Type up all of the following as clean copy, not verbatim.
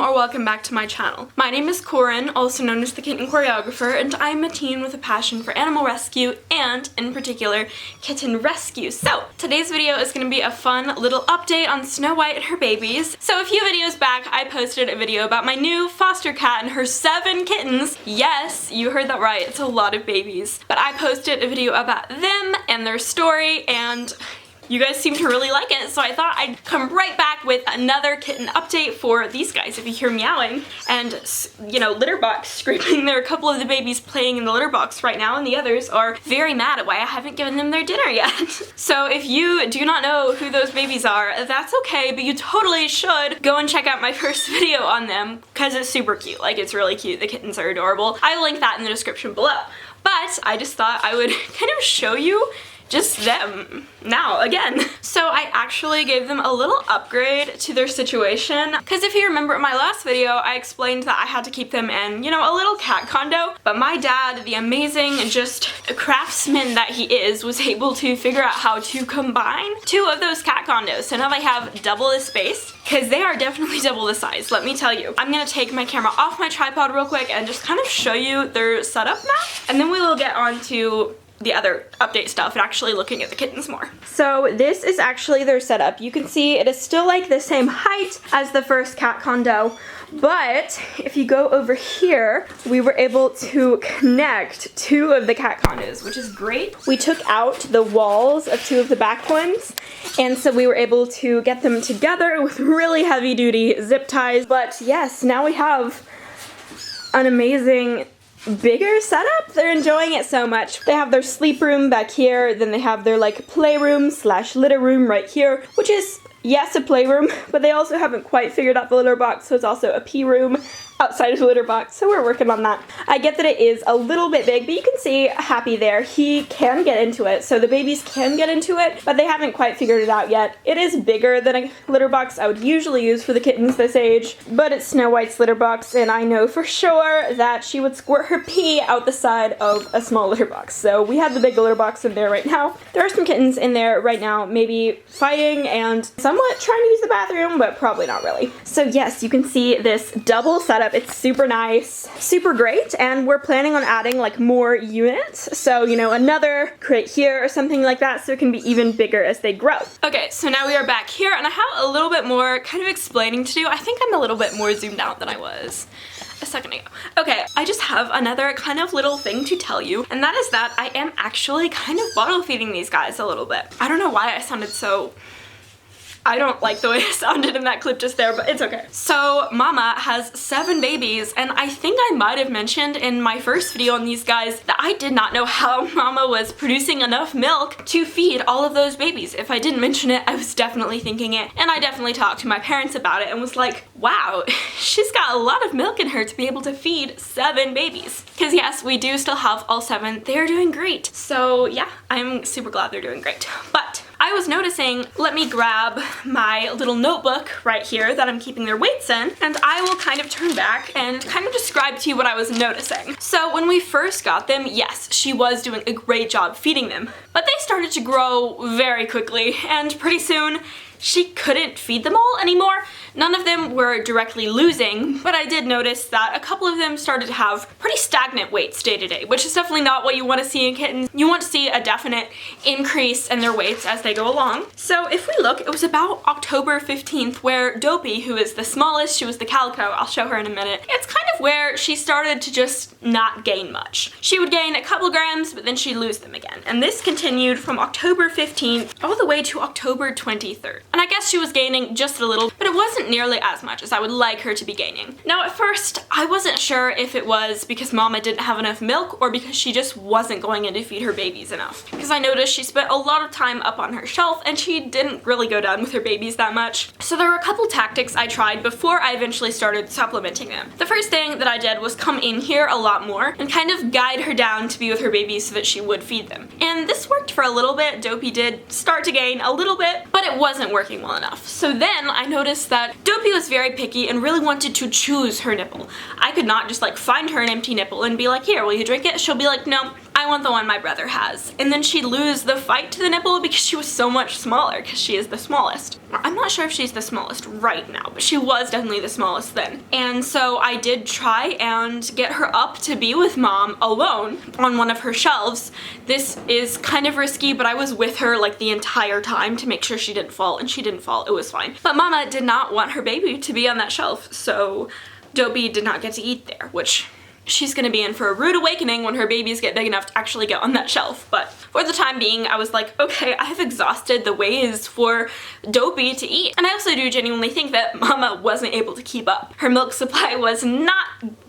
or welcome back to my channel. My name is Corin, also known as the Kitten Choreographer, and I'm a teen with a passion for animal rescue and, in particular, kitten rescue. So, today's video is going to be a fun little update on Snow White and her babies. So a few videos back, I posted a video about my new foster cat and her 7 kittens. Yes, you heard that right, it's a lot of babies. But I posted a video about them and their story, and you guys seem to really like it, so I thought I'd come right back with another kitten update for these guys. If you hear meowing and, you know, litter box scraping, there are a couple of the babies playing in the litter box right now, and the others are very mad at why I haven't given them their dinner yet. So if you do not know who those babies are, that's okay, but you totally should go and check out my first video on them, because it's super cute. Like, it's really cute. The kittens are adorable. I will link that in the description below. But I just thought I would kind of show you just them now again. So I actually gave them a little upgrade to their situation, because if you remember in my last video I explained that I had to keep them in, you know, a little cat condo, but my dad, the amazing just craftsman that he is, was able to figure out how to combine 2 of those cat condos. So now they have double the space, because they are definitely double the size, let me tell you. I'm gonna take my camera off my tripod real quick and just kind of show you their setup now, and then we will get on to the other update stuff and actually looking at the kittens more. So this is actually their setup. You can see it is still like the same height as the first cat condo, but if you go over here, we were able to connect 2 of the cat condos, which is great. We took out the walls of 2 of the back ones, and so we were able to get them together with really heavy duty zip ties. But yes, now we have an amazing bigger setup. They're enjoying it so much. They have their sleep room back here, then they have their like playroom slash litter room right here, which is, yes, a playroom, but they also haven't quite figured out the litter box, so it's also a pee room outside of the litter box, so we're working on that. I get that it is a little bit big, but you can see Happy there. He can get into it, so the babies can get into it, but they haven't quite figured it out yet. It is bigger than a litter box I would usually use for the kittens this age, but it's Snow White's litter box, and I know for sure that she would squirt her pee out the side of a small litter box. So we have the big litter box in there right now. There are some kittens in there right now, maybe fighting and somewhat trying to use the bathroom, but probably not really. So yes, you can see this double setup. It's super nice, super great, and we're planning on adding like more units. So, you know, another crate here or something like that, so it can be even bigger as they grow. Okay, so now we are back here, and I have a little bit more kind of explaining to do. I think I'm a little bit more zoomed out than I was a second ago. Okay, I just have another kind of little thing to tell you, and that is that I am actually kind of bottle feeding these guys a little bit. I don't know why I sounded so... I don't like the way I sounded in that clip just there, but it's okay. So Mama has 7 babies, and I think I might have mentioned in my first video on these guys that I did not know how Mama was producing enough milk to feed all of those babies. If I didn't mention it, I was definitely thinking it, and I definitely talked to my parents about it and was like, wow, she's got a lot of milk in her to be able to feed 7 babies. Because yes, we do still have all 7. They're doing great. So yeah, I'm super glad they're doing great. But I was noticing, let me grab my little notebook right here that I'm keeping their weights in, and I will kind of turn back and kind of describe to you what I was noticing. So when we first got them, yes, she was doing a great job feeding them, but they started to grow very quickly, and pretty soon she couldn't feed them all anymore. None of them were directly losing, but I did notice that a couple of them started to have pretty stagnant weights day to day, which is definitely not what you want to see in kittens. You want to see a definite increase in their weights as they go along. So if we look, it was about October 15th where Dopey, who is the smallest, she was the calico, I'll show her in a minute, it's kind of where she started to just not gain much. She would gain a couple grams, but then she'd lose them again. And this continued from October 15th all the way to October 23rd. And I guess she was gaining just a little, but it wasn't nearly as much as I would like her to be gaining. Now at first, I wasn't sure if it was because Mama didn't have enough milk or because she just wasn't going in to feed her babies enough. Because I noticed she spent a lot of time up on her shelf and she didn't really go down with her babies that much. So there were a couple tactics I tried before I eventually started supplementing them. The first thing that I did was come in here a lot more and kind of guide her down to be with her babies so that she would feed them. And this worked for a little bit. Dopey did start to gain a little bit, but it wasn't working well enough. So then I noticed that Dopey was very picky and really wanted to choose her nipple. I could not just like find her an empty nipple and be like, here, will you drink it? She'll be like, no, I want the one my brother has. And then she'd lose the fight to the nipple because she was so much smaller, because she is the smallest. I'm not sure if she's the smallest right now, but she was definitely the smallest then. And so I did try and get her up to be with mom alone on one of her shelves. This is kind of risky, but I was with her like the entire time to make sure she didn't fall, and she didn't fall. It was fine. But mama did not want her baby to be on that shelf, so Dopey did not get to eat there, which she's gonna be in for a rude awakening when her babies get big enough to actually get on that shelf. But for the time being, I was like, okay, I have exhausted the ways for Dopey to eat. And I also do genuinely think that mama wasn't able to keep up. Her milk supply was not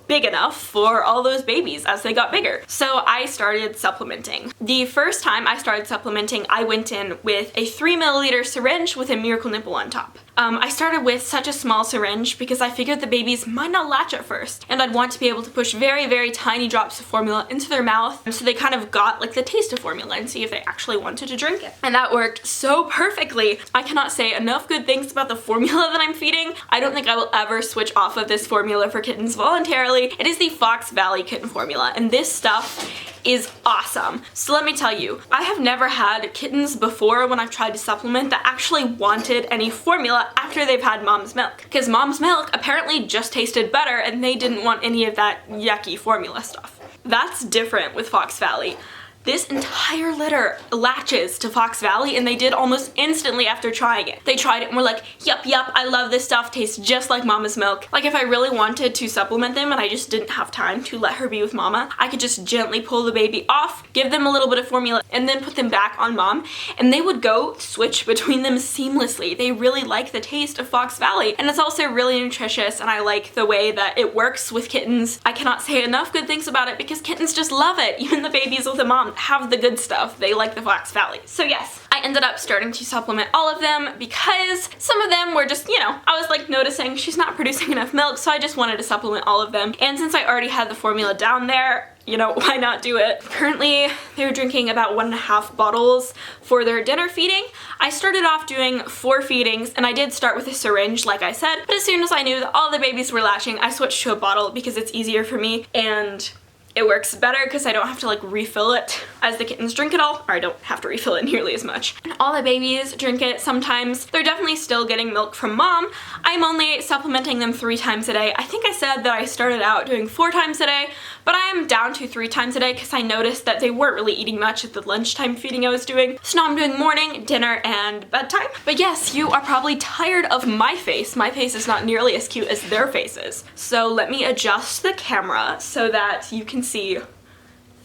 big enough for all those babies as they got bigger. So I started supplementing. The first time I started supplementing, I went in with a 3 milliliter syringe with a miracle nipple on top. I started with such a small syringe because I figured the babies might not latch at first, and I'd want to be able to push very, very tiny drops of formula into their mouth so they kind of got like the taste of formula and see if they actually wanted to drink it. And that worked so perfectly. I cannot say enough good things about the formula that I'm feeding. I don't think I will ever switch off of this formula for kittens voluntarily. It is the Fox Valley kitten formula, and this stuff is awesome. So let me tell you, I have never had kittens before when I've tried to supplement that actually wanted any formula after they've had mom's milk. Because mom's milk apparently just tasted better and they didn't want any of that yucky formula stuff. That's different with Fox Valley. This entire litter latches to Fox Valley, and they did almost instantly after trying it. They tried it and were like, yup, I love this stuff, tastes just like mama's milk. Like if I really wanted to supplement them and I just didn't have time to let her be with mama, I could just gently pull the baby off, give them a little bit of formula, and then put them back on mom, and they would go switch between them seamlessly. They really like the taste of Fox Valley, and it's also really nutritious, and I like the way that it works with kittens. I cannot say enough good things about it because kittens just love it. Even the babies with a mom have the good stuff. They like the Fox Valley. So yes, I ended up starting to supplement all of them because some of them were just, you know, I was like noticing she's not producing enough milk, so I just wanted to supplement all of them. And since I already had the formula down there, you know, why not do it? Currently, they're drinking about 1.5 bottles for their dinner feeding. I started off doing 4 feedings, and I did start with a syringe, like I said, but as soon as I knew that all the babies were latching, I switched to a bottle because it's easier for me, and it works better because I don't have to like refill it as the kittens drink it all, or I don't have to refill it nearly as much. And all the babies drink it sometimes. They're definitely still getting milk from mom. I'm only supplementing them 3 times a day. I think I said that I started out doing 4 times a day, but I am down to 3 times a day because I noticed that they weren't really eating much at the lunchtime feeding I was doing. So now I'm doing morning, dinner, and bedtime. But yes, you are probably tired of my face. My face is not nearly as cute as their faces. So let me adjust the camera so that you can see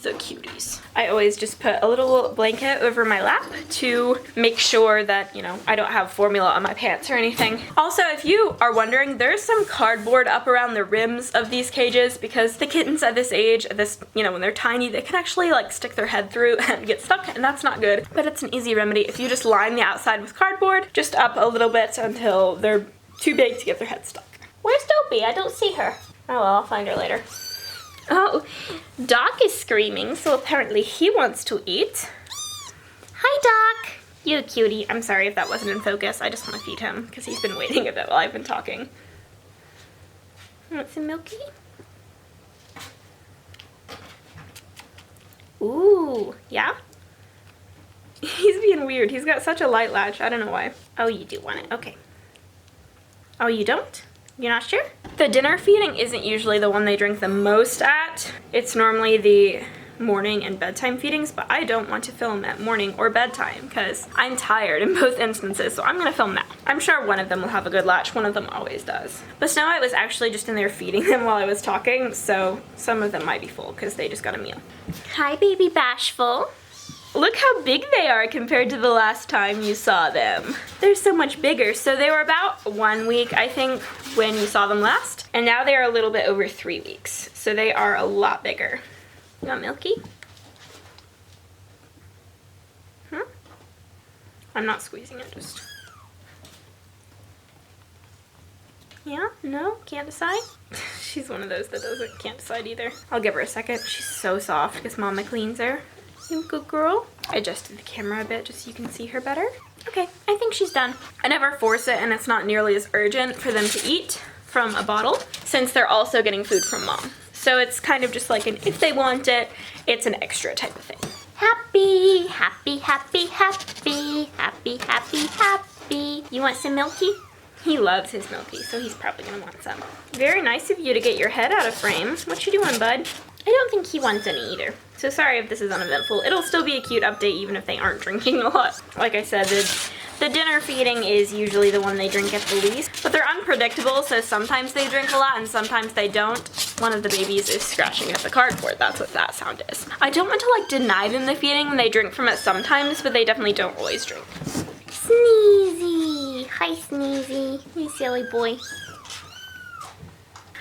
the cuties. I always just put a little blanket over my lap to make sure that, you know, I don't have formula on my pants or anything. Also, if you are wondering, there's some cardboard up around the rims of these cages because the kittens at this age, you know, when they're tiny, they can actually like stick their head through and get stuck, and that's not good. But it's an easy remedy if you just line the outside with cardboard, just up a little bit until they're too big to get their head stuck. Where's Dopey? I don't see her. Oh well, I'll find her later. Oh, Doc is screaming, so apparently he wants to eat. Hi, Doc. You cutie. I'm sorry if that wasn't in focus. I just want to feed him because he's been waiting a bit while I've been talking. Want some milky? Ooh, yeah? He's being weird. He's got such a light latch. I don't know why. Oh, you do want it. Okay. Oh, you don't? You're not sure? The dinner feeding isn't usually the one they drink the most at. It's normally the morning and bedtime feedings, but I don't want to film at morning or bedtime because I'm tired in both instances, so I'm gonna film now. I'm sure one of them will have a good latch. One of them always does. But Snow White was actually just in there feeding them while I was talking, so some of them might be full because they just got a meal. Hi, baby Bashful. Look how big they are compared to the last time you saw them. They're so much bigger. So they were about 1 week, I think, when you saw them last. And now they are a little bit over 3 weeks. So they are a lot bigger. You want Milky? I'm not squeezing it, just... Yeah? No? Can't decide? She's one of those that can't decide either. I'll give her a second. She's so soft because Mama cleans her. You good girl? I adjusted the camera a bit just so you can see her better. Okay, I think she's done. I never force it, and it's not nearly as urgent for them to eat from a bottle since they're also getting food from mom. So it's kind of just like an if they want it, it's an extra type of thing. Happy, happy, happy, happy, happy, happy, happy. You want some milky? He loves his milky, so he's probably gonna want some. Very nice of you to get your head out of frame. What you doing, bud? I don't think he wants any either. So sorry if this is uneventful. It'll still be a cute update even if they aren't drinking a lot. Like I said, the dinner feeding is usually the one they drink at the least. But they're unpredictable, so sometimes they drink a lot and sometimes they don't. One of the babies is scratching at the cardboard. That's what that sound is. I don't want to like deny them the feeding. They drink from it sometimes, but they definitely don't always drink. Sneezy. Hi, Sneezy. You silly boy.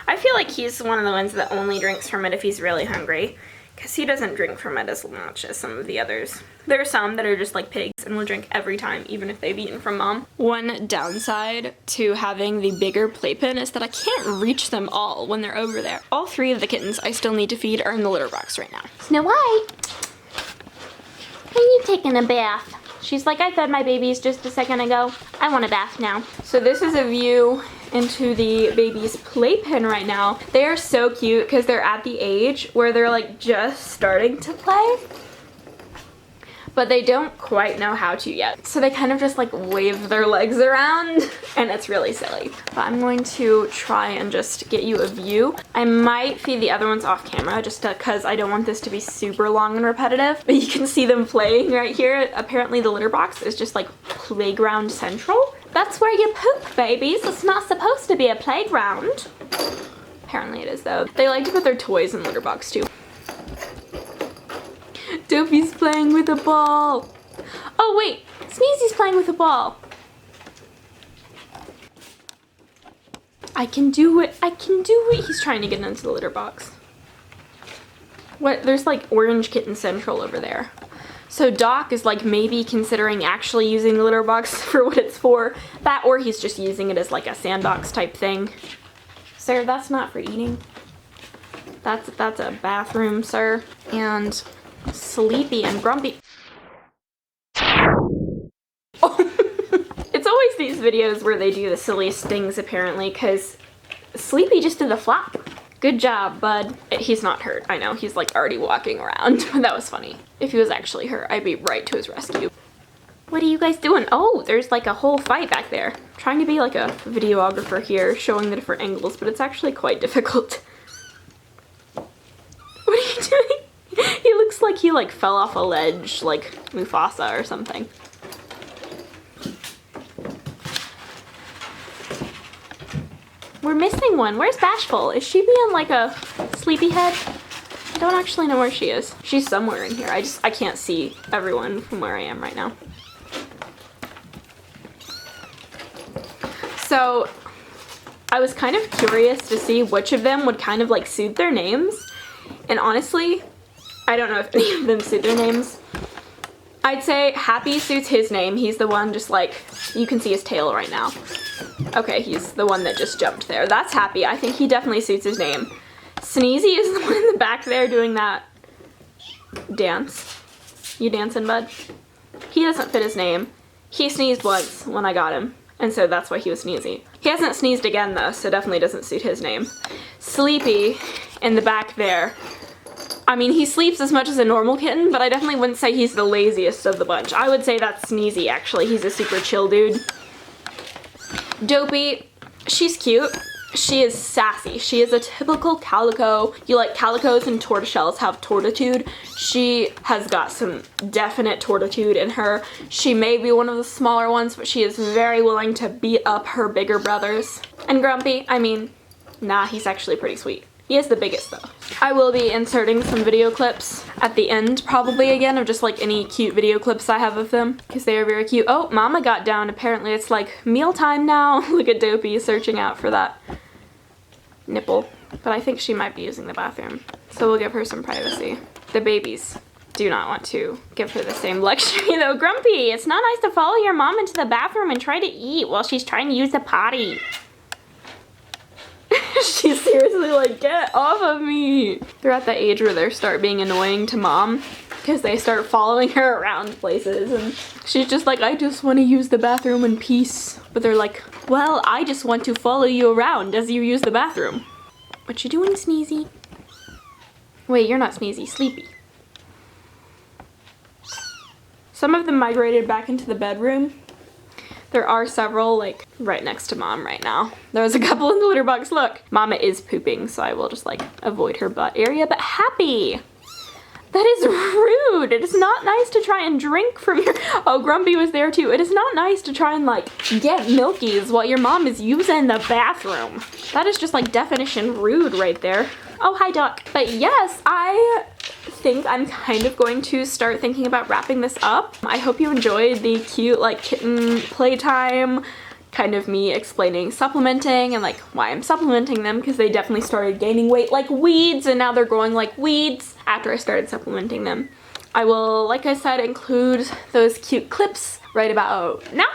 I feel like he's one of the ones that only drinks from it if he's really hungry, because he doesn't drink from it as much as some of the others. There are some that are just like pigs and will drink every time, even if they've eaten from mom. One downside to having the bigger playpen is that I can't reach them all when they're over there. All 3 of the kittens I still need to feed are in the litter box right now. Snow White, are you taking a bath? She's like, I fed my babies just a second ago. I want a bath now. So this is a view into the baby's playpen right now. They are so cute because they're at the age where they're like just starting to play, but they don't quite know how to yet. So they kind of just like wave their legs around and it's really silly. But I'm going to try and just get you a view. I might feed the other ones off camera just because I don't want this to be super long and repetitive, but you can see them playing right here. Apparently the litter box is just like playground central. That's where you poop, babies. It's not supposed to be a playground. Apparently it is though. They like to put their toys in the litter box too. Dopey's playing with a ball. Oh wait, Sneezy's playing with a ball. I can do it, I can do it. He's trying to get into the litter box. What, there's like orange kitten central over there. So Doc is like maybe considering actually using the litter box for what it's for. That or he's just using it as like a sandbox type thing. Sir, that's not for eating. That's a bathroom, sir. And Sleepy and Grumpy. Oh. It's always these videos where they do the silliest things apparently, because Sleepy just did the flop. Good job, bud. He's not hurt, I know. He's like already walking around, but that was funny. If he was actually hurt, I'd be right to his rescue. What are you guys doing? Oh, there's like a whole fight back there. I'm trying to be like a videographer here, showing the different angles, but it's actually quite difficult. What are you doing? He looks like he like fell off a ledge, like Mufasa or something. We're missing one. Where's Bashful? Is she being like a sleepyhead? I don't actually know where she is. She's somewhere in here. I can't see everyone from where I am right now. So I was kind of curious to see which of them would kind of like suit their names. And honestly, I don't know if any of them suit their names. I'd say Happy suits his name. He's the one just like, you can see his tail right now. Okay, he's the one that just jumped there. That's Happy. I think he definitely suits his name. Sneezy is the one in the back there doing that dance. You dancing, bud? He doesn't fit his name. He sneezed once when I got him, and so that's why he was sneezy. He hasn't sneezed again though, so definitely doesn't suit his name. Sleepy in the back there. I mean, he sleeps as much as a normal kitten, but I definitely wouldn't say he's the laziest of the bunch. I would say that's Sneezy, actually. He's a super chill dude. Dopey, she's cute. She is sassy. She is a typical calico. You like calicos and tortoiseshells have tortitude. She has got some definite tortitude in her. She may be one of the smaller ones, but she is very willing to beat up her bigger brothers. And Grumpy, I mean, nah, he's actually pretty sweet. He is the biggest though. I will be inserting some video clips at the end probably again of just like any cute video clips I have of them because they are very cute. Oh, Mama got down. Apparently it's like mealtime now. Look at Dopey searching out for that nipple. But I think she might be using the bathroom. So we'll give her some privacy. The babies do not want to give her the same luxury though. Grumpy, it's not nice to follow your mom into the bathroom and try to eat while she's trying to use the potty. She's seriously like, get off of me. They're at the age where they start being annoying to mom because they start following her around places and she's just like, I just want to use the bathroom in peace. But they're like, well, I just want to follow you around as you use the bathroom. What you doing, Sneezy? Wait, you're not sneezy, sleepy. Some of them migrated back into the bedroom. There are several, like, right next to Mom right now. There's a couple in the litter box. Look, Mama is pooping, so I will just, like, avoid her butt area. But Happy! That is rude. It is not nice to try and drink from your... Oh, Grumpy was there, too. It is not nice to try and, like, get milkies while your mom is using the bathroom. That is just, like, definition rude right there. Oh, hi, Duck. But yes, I think I'm kind of going to start thinking about wrapping this up. I hope you enjoyed the cute, like, kitten playtime, kind of me explaining supplementing and, like, why I'm supplementing them, because they definitely started gaining weight like weeds, and now they're growing like weeds after I started supplementing them. I will, like I said, include those cute clips right about now.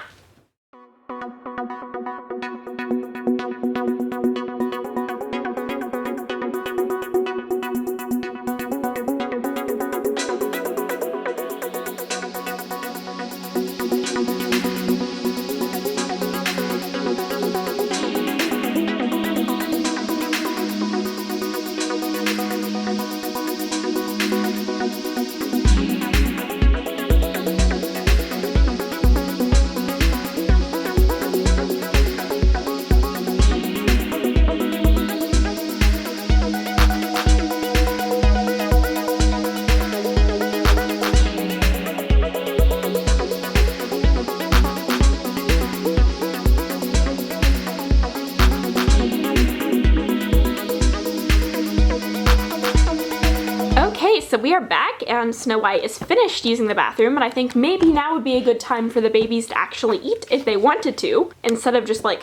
So we are back and Snow White is finished using the bathroom, and I think maybe now would be a good time for the babies to actually eat if they wanted to, instead of just like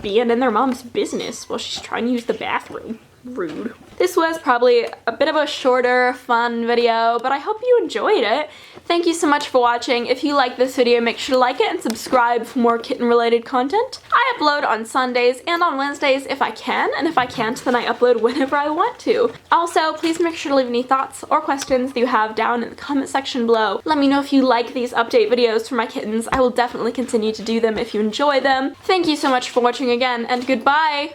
being in their mom's business while she's trying to use the bathroom. Rude. This was probably a bit of a shorter, fun video, but I hope you enjoyed it. Thank you so much for watching. If you like this video, make sure to like it and subscribe for more kitten-related content. I upload on Sundays and on Wednesdays if I can, and if I can't, then I upload whenever I want to. Also, please make sure to leave any thoughts or questions that you have down in the comment section below. Let me know if you like these update videos for my kittens. I will definitely continue to do them if you enjoy them. Thank you so much for watching again, and goodbye!